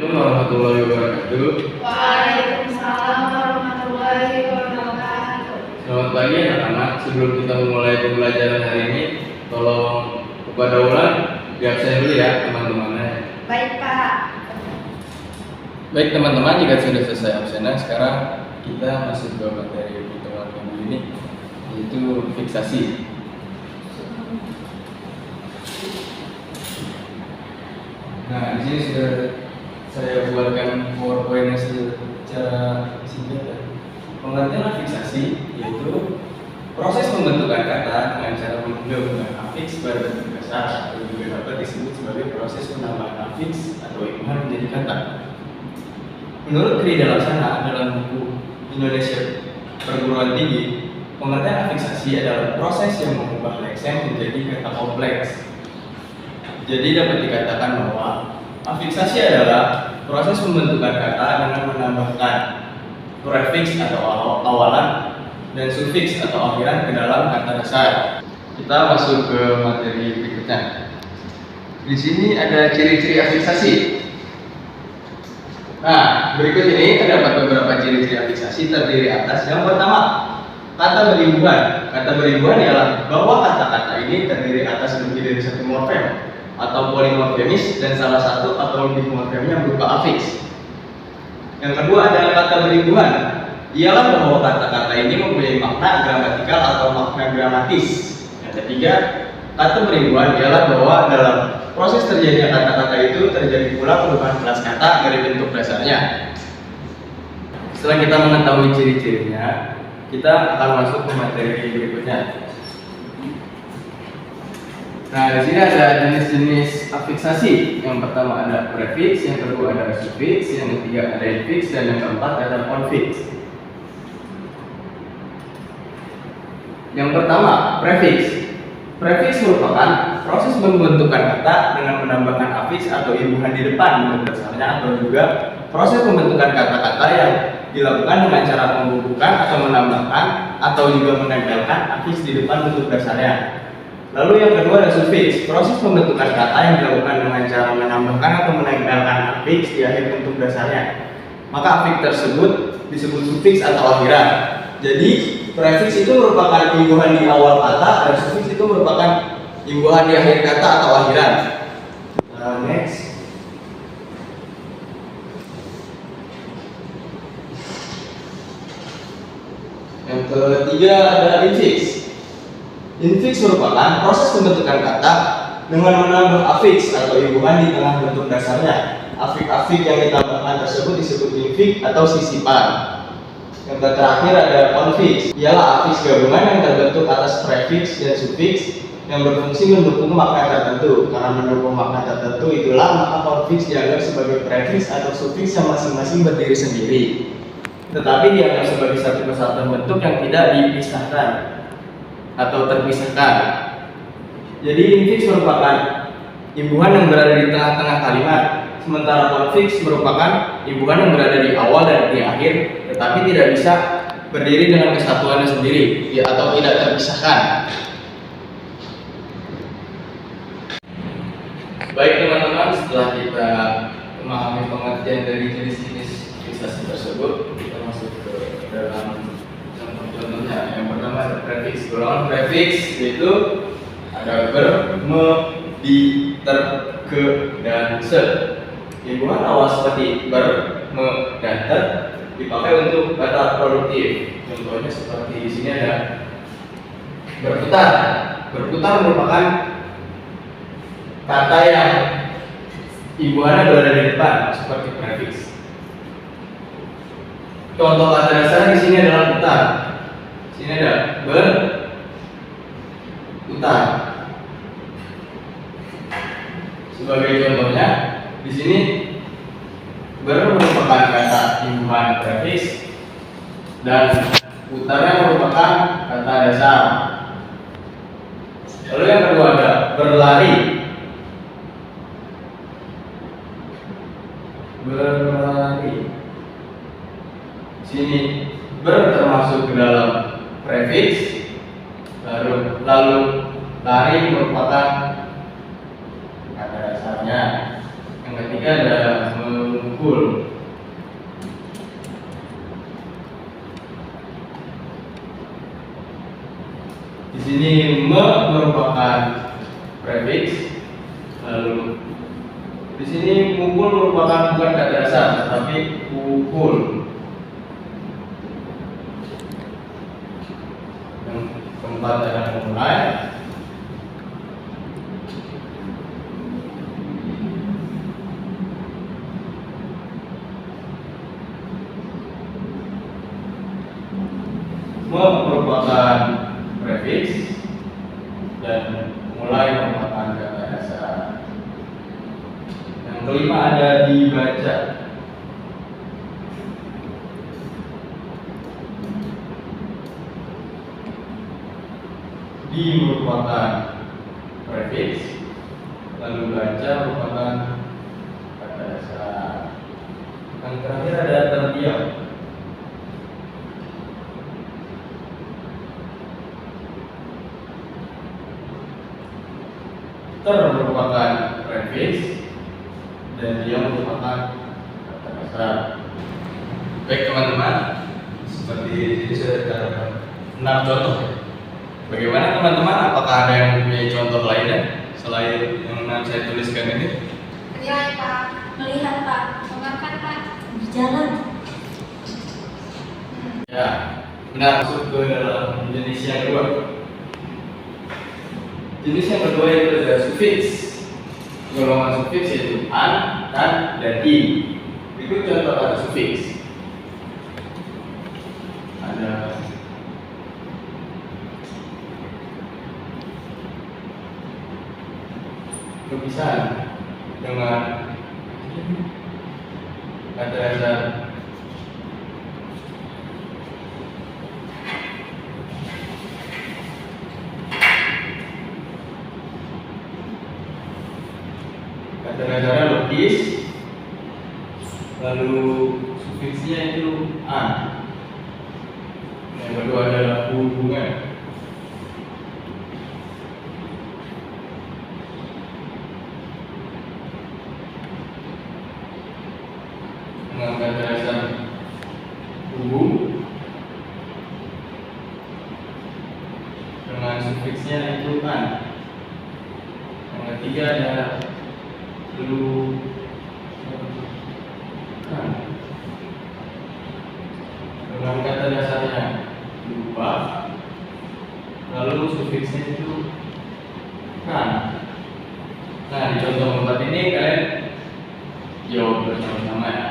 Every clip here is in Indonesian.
Warahmatullahi wabarakatuh. Waalaikumsalam warahmatullahi wabarakatuh. Selamat pagi anak-anak. Sebelum kita memulai pembelajaran hari ini, tolong kepada ulang diabsen dulu ya teman-temannya. Baik Pak. Baik teman-teman, jika sudah selesai absennya, sekarang kita masuk ke materi pertemuan minggu ini, yaitu fiksasi. Nah, di sini sudah saya buatkan PowerPoint secara singkat. Pengertian fiksasi yaitu proses pembentukan kata dengan cara menggabungkan afiks pada bentuk dasar, atau juga dapat disebut sebagai proses penambahan afiks atau imbuhan menjadi kata. Menurut Tri Dalaksana dalam buku Indonesia Perguruan Tinggi, pengertian afiksasi adalah proses yang mengubah lexem menjadi kata kompleks. Jadi dapat dikatakan bahwa afiksasi adalah proses pembentukan kata dengan menambahkan prefiks atau awalan dan sufiks atau akhiran ke dalam kata dasar. Kita masuk ke materi berikutnya. Di sini ada ciri-ciri afiksasi. Nah, berikut ini terdapat beberapa ciri-ciri afiksasi terdiri atas yang pertama, kata berimbuhan. Kata berimbuhan ialah bahwa kata-kata ini terdiri atas lebih dari satu morfem atau polimorfemis dan salah satu atau lebih morfemnya berupa afiks. Yang kedua adalah kata berimbuhan, ialah bahwa kata-kata ini mempunyai makna gramatikal atau makna gramatis. Yang ketiga, kata berimbuhan ialah bahwa dalam proses terjadinya kata-kata itu terjadi pula perubahan kelas kata dari bentuk dasarnya. Setelah kita mengetahui ciri-cirinya, kita akan masuk ke materi berikutnya. Nah, di sini ada jenis-jenis afiksasi. Yang pertama ada prefiks, yang kedua ada sufiks, yang ketiga ada infiks, dan yang keempat ada konfiks. Yang pertama, prefiks. Prefiks merupakan proses pembentukan kata dengan menambahkan afiks atau imbuhan di depan bentuk dasarnya, atau juga proses pembentukan kata-kata yang dilakukan dengan cara menghubungkan atau menambahkan atau juga menempelkan afiks di depan bentuk dasarnya. Lalu yang kedua ada sufiks, proses pembentukan kata yang dilakukan dengan cara menambahkan atau menempelkan afiks di akhir bentuk dasarnya. Maka afiks tersebut disebut sufiks atau akhiran. Jadi prefiks itu merupakan imbuhan di awal kata dan sufiks itu merupakan imbuhan di akhir kata atau akhiran. Next. Yang ketiga ada infiks. Infiks merupakan proses pembentukan kata dengan menambah afiks atau imbuhan di tengah bentuk dasarnya. Afik-afik yang ditambahkan tersebut disebut infiks atau sisipan. Yang terakhir ada konfiks, ialah afiks gabungan yang terbentuk atas prefiks dan sufiks yang berfungsi mendukung makna tertentu. Karena mendukung makna tertentu itulah maka konfiks dianggap sebagai prefiks atau sufiks yang masing-masing berdiri sendiri, tetapi dianggap sebagai satu kesatuan bentuk yang tidak dipisahkan atau terpisahkan. Jadi infiks merupakan imbuhan yang berada di tengah-tengah kalimat, sementara konfiks merupakan imbuhan yang berada di awal dan di akhir, tetapi tidak bisa berdiri dengan kesatuannya sendiri atau tidak terpisahkan. Baik teman-teman, setelah kita memahami pengertian dari jenis-jenis fiksasi tersebut, kita masuk ke dalam contohnya. Yang pertama ada prefiks. Golongan prefiks yaitu ada ber, me, di, ter, ke, dan se. Imbuhan awal seperti ber, me, dan ter dipakai untuk kata produktif. Contohnya seperti di sini ada berputar. Berputar merupakan kata yang imbuhannya berada di depan seperti prefiks. Contoh kata dasar di sini adalah putar. Ini ada berputar. Sebagai contohnya, di sini merupakan kata imbuhan prefiks dan putarnya merupakan kata dasar. Lalu yang kedua ada berlari. Berlari. Sini ber termasuk ke dalam prefiks, lalu lari merupakan kata dasarnya. Yang Yang ketiga ada memukul. Di sini merupakan prefix, lalu di sini mukul merupakan bukan kata dasar tetapi pukul. Yang keempat ada memulai. Merupakan prefix dan mulai merupakan kata dasar. Yang kelima ada dibaca. Di merupakan prefix, lalu baca merupakan kata dasar. Yang terakhir ada terdiam. Ter merupakan prefix dan dia merupakan kata dasar. Baik teman-teman, seperti ini sudah kita 6 contoh. Bagaimana teman-teman? Apakah ada yang punya contoh lainnya selain yang saya tuliskan ini? Melihat Pak. Melihat Pak. Memakan Pak. Berjalan. Ya, benar, masuk ke dalam jenis yang kedua. Jenis yang kedua itu ada sufiks. Golongan sufiks yaitu an, tan, dan i. Berikut contoh kata sufiks. Ada perpisahan dengan kata dasar kata dasarnya logis, lalu sufiksnya itu an. Yang kedua adalah hubungan. Dengan kata dasar hubung, dengan sufiksnya itu an. Yang ketiga adalah lu kan dengan kata dasarnya lupa, lalu sufiksnya itu kan. Nah, di contoh 4 ini kalian jawab bersama-sama ya.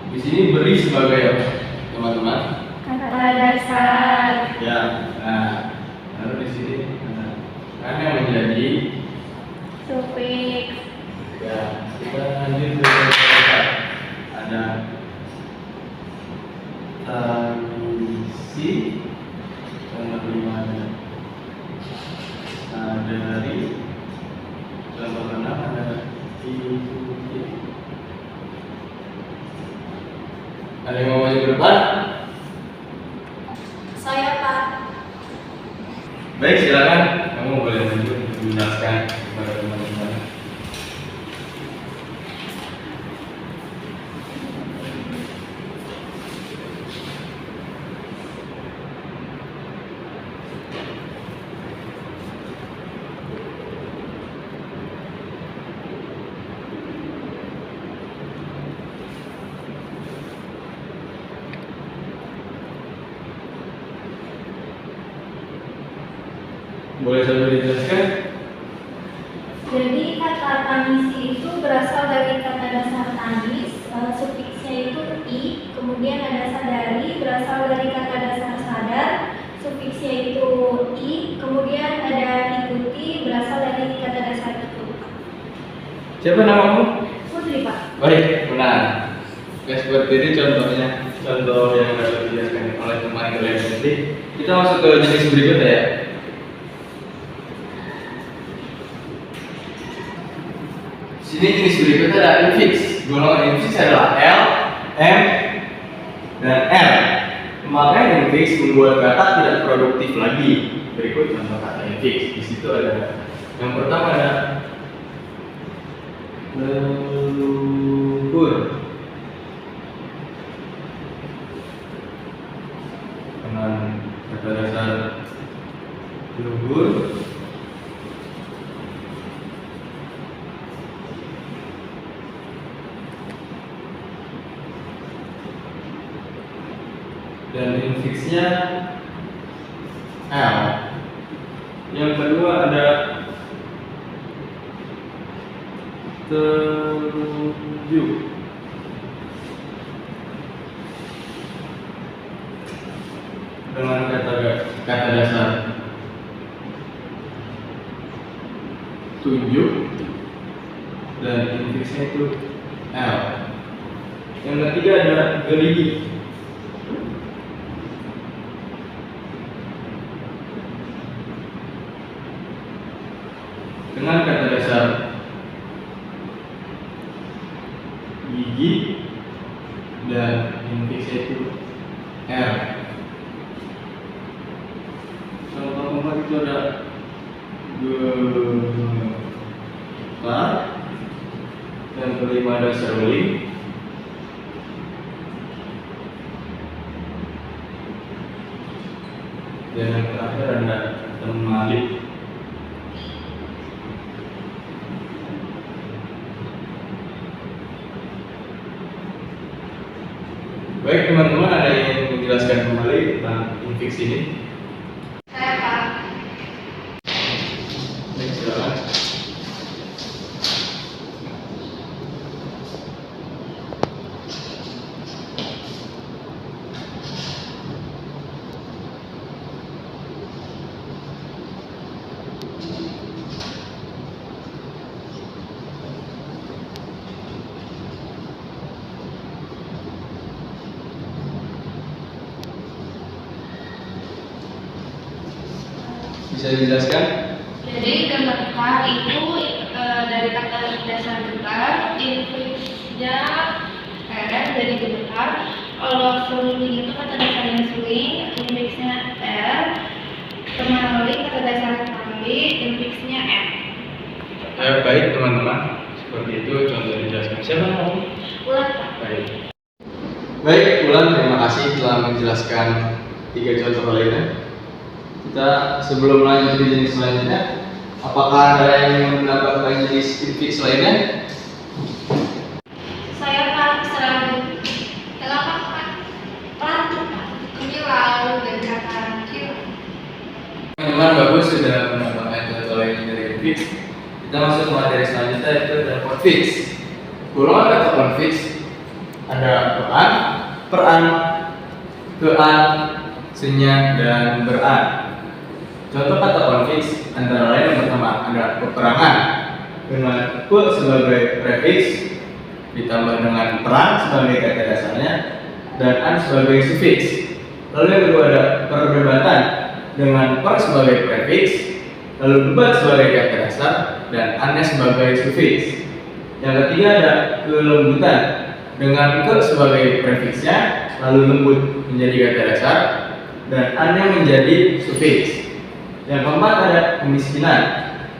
Di sini beri sebagai apa, teman-teman? Kata dasar. Ya, nah, lalu di sini kan yang menjadi Sufiks. ya. Kita lanjut ke kata ada tradisi, contoh kelima ada sadari, contoh keenam ada ikuti. Ada yang mau maju ke depan? Saya Pak. Baik, silakan. Kamu boleh maju menjelaskan kepada teman-teman. Boleh sambil dijelaskan? Jadi kata tanisi itu berasal dari kata dasar tanis, sufiksnya itu i, kemudian ada sadari berasal dari kata dasar sadar, sufiksnya itu i, kemudian ada ikuti berasal dari kata dasar itu. Siapa namamu? Putri Pak. Baik, benar. Oke, seperti ini contohnya, contoh yang sudah dijelaskan oleh teman kalian nanti. Kita masuk ke jenis berikutnya ya. Sini jenis berikutnya ada infix. Golongan infix adalah L, M, dan R. pemakaian infix membuat kata tidak produktif lagi. Berikut contoh kata infix. Di situ ada yang pertama ada leluhur dengan kata dasar leluhur. Dan infixnya L. Yang kedua ada tujuh dengan kata dasar tujuh dan infixnya itu L. Yang ketiga ada gerigi dengan kata dasar gigi dan infixnya itu R. Contoh keempat itu ada getar, dan kelima ada seruling, dan yang terakhir ada temalik. Baik teman-teman, ada yang menjelaskan kembali tentang infix ini? Saya Pak. Baik, silakan. Bisa dijelaskan? Jadi gemetar itu dari kata dasar getar, infixnya R jadi gemetar. Kalau seruling itu kata dasarnya swing, infixnya R. Temalik kata dasar tali, infixnya M. Baik teman-teman, seperti itu contoh dijelaskan. Siapa yang mau? Ulang Pak. Baik, Ulan, terima kasih telah menjelaskan 3 contoh lainnya. Kita sebelum lanjut di jenis selanjutnya, apakah ada yang ingin menambahkan jenis infix lainnya? Saya Pak serabut. Kenapa Pak? Pelantik Pak. Kilau dan kata kilau. Teman-teman bagus sudah menambahkan contoh lainnya dari infix. Kita masuk ke materi selanjutnya, yaitu ada konfix. Golongan kata konfix ada peran, kean, senyap, dan beran. Contoh kata konfix antara lain yang pertama ada peperangan dengan pe sebagai prefix ditambah dengan peran sebagai kata dasarnya dan an sebagai sufiks. Lalu yang kedua ada perdebatan dengan per sebagai prefix, lalu debat sebagai kata dasar dan an sebagai sufiks. Yang ketiga ada kelembutan dengan ke sebagai prefiksnya, lalu lembut menjadi kata dasar dan an menjadi sufiks. Yang keempat ada kemiskinan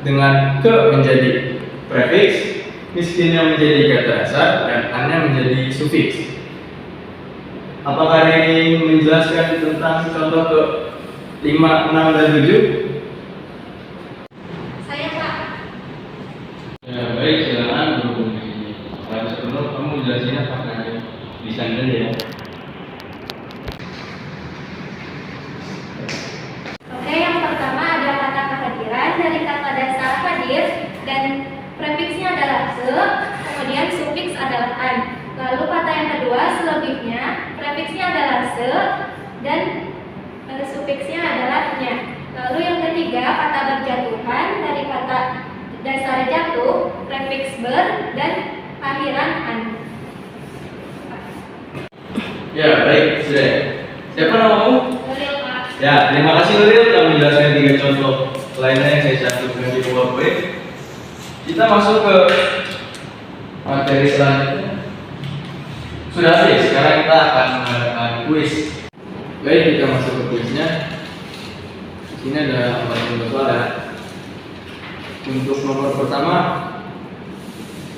dengan ke menjadi prefiks, miskinnya menjadi kata dasar dan an menjadi sufiks. Apakah ini menjelaskan tentang contoh ke 5, 6, dan 7? Saya Pak. Ya baik, silakan berhubung di kelas penuh, kamu jelasin apakah di sana ya? Oke, yang pertama ada kata kehadiran dari kata dasar hadir dan prefiksnya adalah se, kemudian sufiks adalah an. Lalu kata yang kedua selebihnya, prefiksnya adalah se dan sufiksnya adalah nya. Lalu yang ketiga kata berjatuhan dari kata dasar jatuh, prefiks ber dan akhiran an. Ya baik, sudah. Siapa namamu? Nuril Pak. Ya, terima kasih Nuril telah menjelaskan 3 contoh lainnya yang saya cantumkan di PowerPoint. Kita masuk ke materi selanjutnya. Sudah habis, sekarang kita akan mengadakan kuis. Baik, kita masuk ke kuisnya. Di sini ada 4 soal ya. Untuk nomor pertama,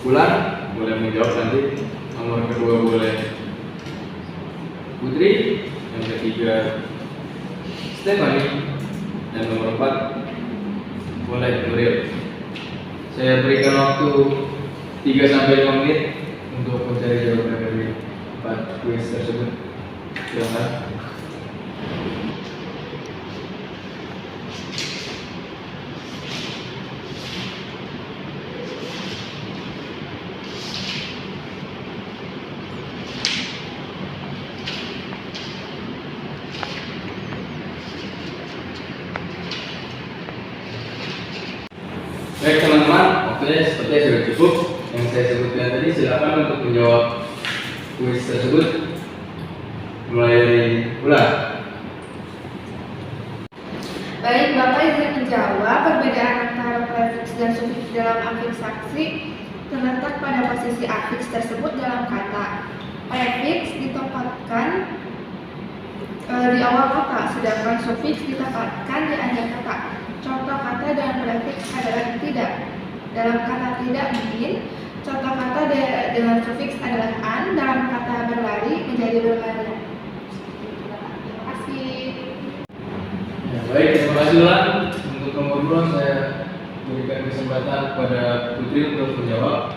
Bulan boleh menjawab nanti. Nomor kedua boleh Putri, yang ketiga Stephanie, dan nomor 4 boleh Nuril. Saya berikan waktu 3-5 menit untuk mencari jawaban dari 4 kuis tersebut. Silakan. Baik teman-teman, waktunya sepertinya sudah cukup. Yang saya sebutkan tadi, silakan untuk menjawab kuis tersebut. Mulai dari Bulan. Baik, Bapak izin menjawab. Perbedaan antara prefiks dan sufiks dalam afiks saksi terletak pada posisi afiks tersebut dalam kata. Prefiks ditempatkan di awal kata, sedangkan sufiks ditempatkan di akhir kata. Contoh kata dengan prefiks adalah tidak. Dalam kata tidak mungkin. Contoh kata dengan sufiks adalah an. Dalam kata berlari menjadi berlari. Terima kasih. Ya, baik, terima kasih Bulan. Untuk nomor 2 saya berikan kesempatan kepada Putri untuk menjawab.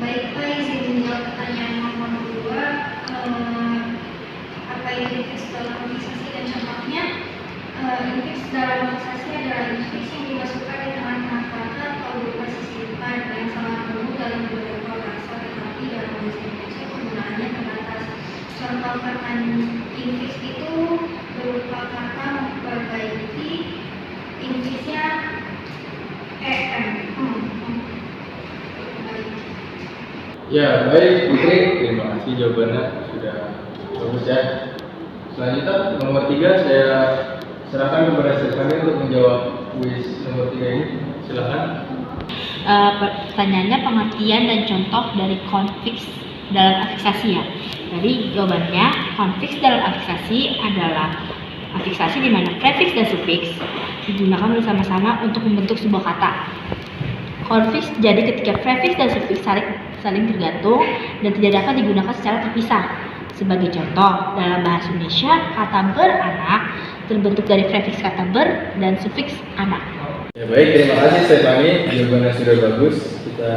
Baik, Pak, izin menjawab pertanyaan nomor 2. Apa itu infix dalam organisasi dan contohnya? Infix dalam organisasi adalah infix yang dimasukkan di tengah-tengah kata atau berupa sisipan yang sangat penuh dalam beberapa bahasa, tetapi dalam bahasa Indonesia penggunaannya terbatas. Contoh kata infix itu berupa kata memperbaiki, infixnya em. Ya, baik Putri, terima kasih jawabannya sudah bagus ya. Selanjutnya nomor 3 saya serahkan kepada Stephanie untuk menjawab kuis nomor 3 ini. Silakan. Pertanyaannya pengertian dan contoh dari konfiks dalam afiksasi ya. Jadi jawabannya konfiks dalam afiksasi adalah afiksasi di mana prefiks dan sufiks digunakan bersama-sama untuk membentuk sebuah kata. Konfiks jadi ketika prefiks dan sufiks saling tergantung dan tidak dapat digunakan secara terpisah. Sebagai contoh, dalam bahasa Indonesia, kata beranak terbentuk dari prefiks kata ber dan sufiks anak. Ya baik, terima kasih Stephanie, jawabannya sudah bagus. Kita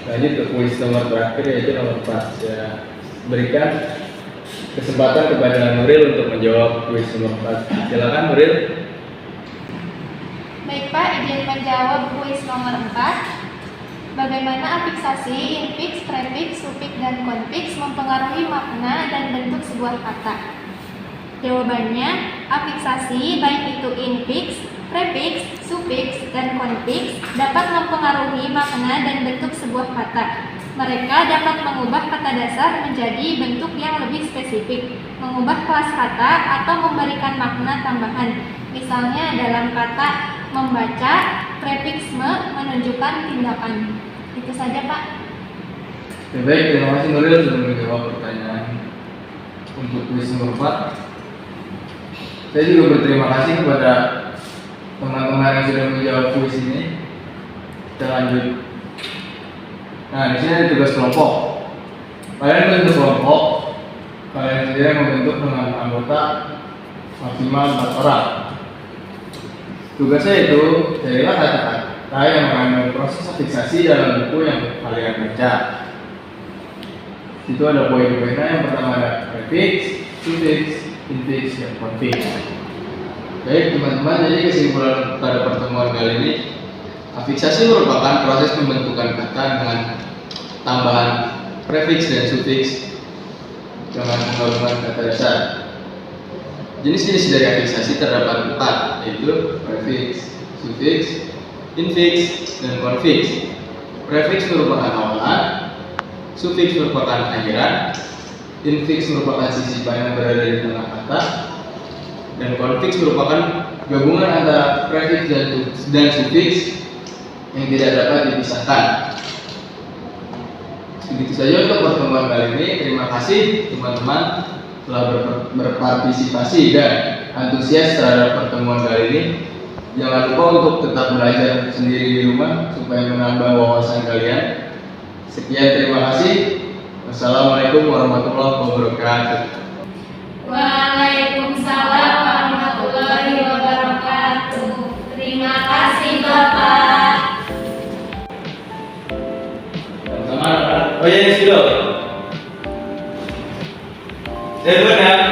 lanjut ke kuis nomor terakhir, yaitu nomor 4. Saya berikan kesempatan kepada Nuril untuk menjawab kuis nomor 4. Silakan Nuril. Baik Pak, izin menjawab kuis nomor 4. Bagaimana afiksasi, infiks, prefiks, sufiks, dan konfiks mempengaruhi makna dan bentuk sebuah kata? Jawabannya, afiksasi baik itu infiks, prefiks, sufiks, dan konfiks dapat mempengaruhi makna dan bentuk sebuah kata. Mereka dapat mengubah kata dasar menjadi bentuk yang lebih spesifik, mengubah kelas kata, atau memberikan makna tambahan. Misalnya dalam kata membaca, prefiks me menunjukkan tindakan. Itu saja Pak. Ya, baik, terima kasih Nuril sudah menjawab pertanyaan untuk kuis nomor 4. Saya juga berterima kasih kepada teman-teman yang sudah menjawab kuis ini. Kita lanjut. Nah, di sini ada tugas kelompok. Kalian membentuk kelompok. Kalian sendiri membentuk dengan anggota maksimal 4 orang. Tugasnya itu carilah kata-kata yang mengandung proses afiksasi dalam buku yang kalian baca. Itu ada poin-poinnya. Yang pertama ada prefiks, sufiks, infiks, dan konfiks. Baik teman-teman, jadi kesimpulan pada pertemuan kali ini, afiksasi merupakan proses pembentukan kata dengan tambahan prefiks dan sufiks dengan penggabungan kata dasar. Jenis-jenis dari afiksasi terdapat 4, yaitu prefiks, sufiks, infiks, dan konfiks. Prefiks merupakan awalan, sufiks merupakan akhiran, infiks merupakan sisipan yang berada di tengah kata, dan konfiks merupakan gabungan antara prefiks dan sufiks yang tidak dapat dipisahkan. Begitu saja untuk pertemuan kali ini. Terima kasih teman-teman. telah berpartisipasi dan antusias terhadap pertemuan kali ini. Jangan lupa untuk tetap belajar sendiri di rumah supaya menambah wawasan kalian. Sekian, terima kasih. Wassalamualaikum warahmatullahi wabarakatuh. Waalaikumsalam warahmatullahi wabarakatuh. Terima kasih Bapak. Sama-sama. Oh iya, sudah. Benar.